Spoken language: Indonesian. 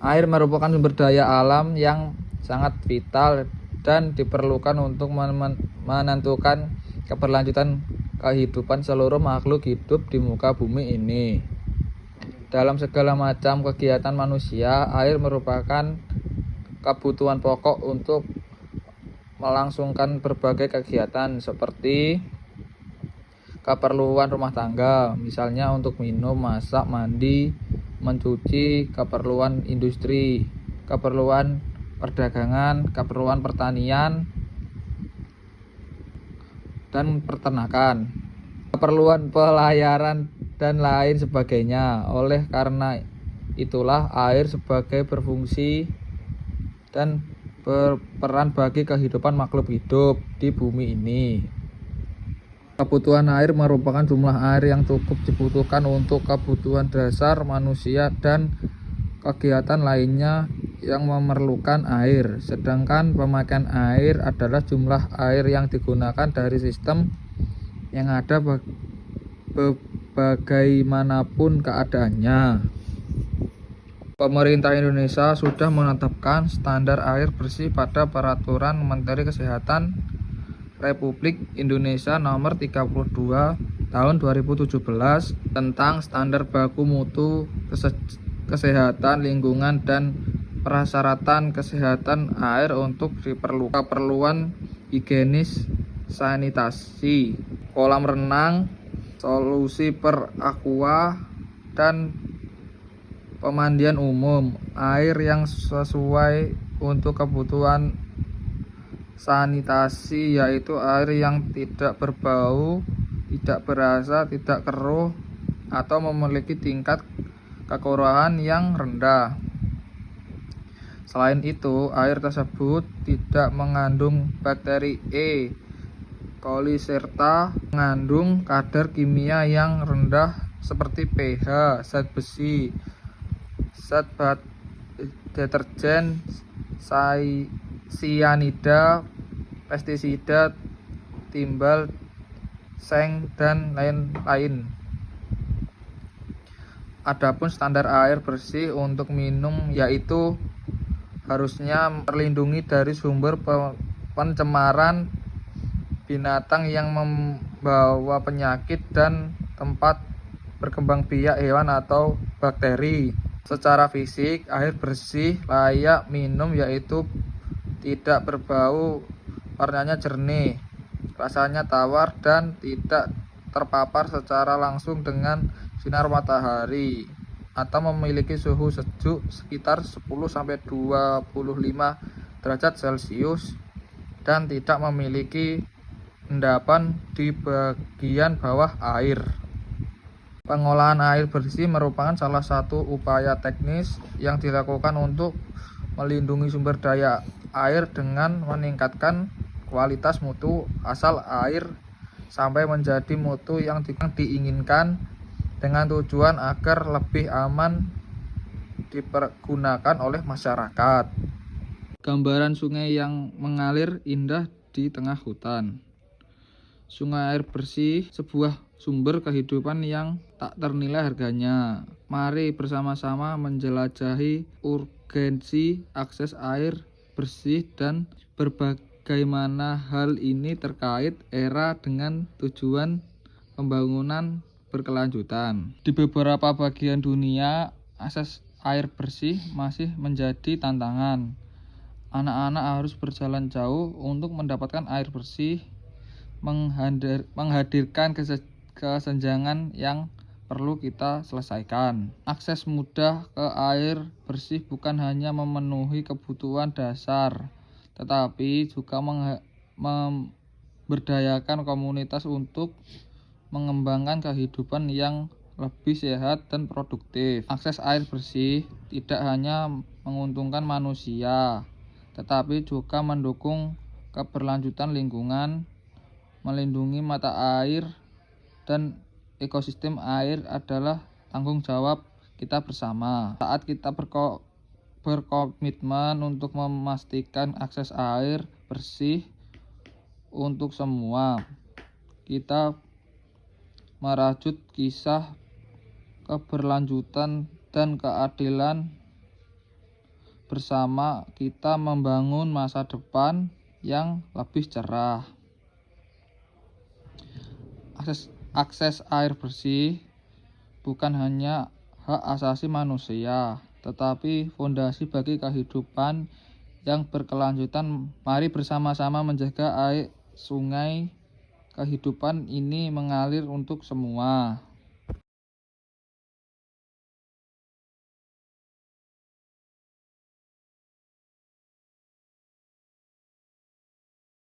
Air merupakan sumber daya alam yang sangat vital dan diperlukan untuk menentukan keberlanjutan kehidupan seluruh makhluk hidup di muka bumi ini. Dalam segala macam kegiatan manusia, air merupakan kebutuhan pokok untuk melangsungkan berbagai kegiatan seperti keperluan rumah tangga, misalnya untuk minum, masak, mandi, mencuci, keperluan industri, keperluan perdagangan, keperluan pertanian dan peternakan, keperluan pelayaran dan lain sebagainya. Oleh karena itulah air sebagai berfungsi dan berperan bagi kehidupan makhluk hidup di bumi ini. Kebutuhan air merupakan jumlah air yang cukup dibutuhkan untuk kebutuhan dasar manusia dan kegiatan lainnya yang memerlukan air. Sedangkan pemakaian air adalah jumlah air yang digunakan dari sistem yang ada bagaimanapun keadaannya. Pemerintah Indonesia sudah menetapkan standar air bersih pada Peraturan Menteri Kesehatan Republik Indonesia Nomor 32 Tahun 2017 tentang standar baku mutu kesehatan lingkungan dan persyaratan kesehatan air untuk keperluan higienis, sanitasi, kolam renang, solusi per aqua, dan pemandian umum. Air yang sesuai untuk kebutuhan sanitasi yaitu air yang tidak berbau, tidak berasa, tidak keruh, atau memiliki tingkat kekerasan yang rendah. Selain itu, air tersebut tidak mengandung bakteri E. coli serta mengandung kadar kimia yang rendah seperti pH, zat besi, zat deterjen, sianida, pestisida, timbal, seng, dan lain-lain. Adapun standar air bersih untuk minum yaitu harusnya terlindungi dari sumber pencemaran binatang yang membawa penyakit dan tempat berkembang biak hewan atau bakteri. Secara fisik, air bersih layak minum yaitu tidak berbau, warnanya jernih, rasanya tawar, dan tidak terpapar secara langsung dengan sinar matahari atau memiliki suhu sejuk sekitar 10-25 derajat Celcius dan tidak memiliki endapan di bagian bawah air. Pengolahan air bersih merupakan salah satu upaya teknis yang dilakukan untuk melindungi sumber daya air dengan meningkatkan kualitas mutu asal air sampai menjadi mutu yang diinginkan dengan tujuan agar lebih aman dipergunakan oleh masyarakat. Gambaran sungai yang mengalir indah di tengah hutan. Sungai air bersih, sebuah sumber kehidupan yang tak ternilai harganya. Mari bersama-sama menjelajahi urgensi akses air bersih dan bagaimana hal ini terkait era dengan tujuan pembangunan berkelanjutan. Di beberapa bagian dunia, akses air bersih masih menjadi tantangan. Anak-anak harus berjalan jauh untuk mendapatkan air bersih, menghadirkan kesenjangan yang perlu kita selesaikan. Akses mudah ke air bersih bukan hanya memenuhi kebutuhan dasar, tetapi juga memberdayakan komunitas untuk mengembangkan kehidupan yang lebih sehat dan produktif. Akses air bersih tidak hanya menguntungkan manusia, tetapi juga mendukung keberlanjutan lingkungan, melindungi mata air, dan ekosistem air adalah tanggung jawab kita bersama. Saat kita berkomitmen untuk memastikan akses air bersih untuk semua, kita merajut kisah keberlanjutan dan keadilan bersama kita membangun masa depan yang lebih cerah. Akses air bersih bukan hanya hak asasi manusia, tetapi fondasi bagi kehidupan yang berkelanjutan. Mari bersama-sama menjaga air sungai. Kehidupan ini mengalir untuk semua.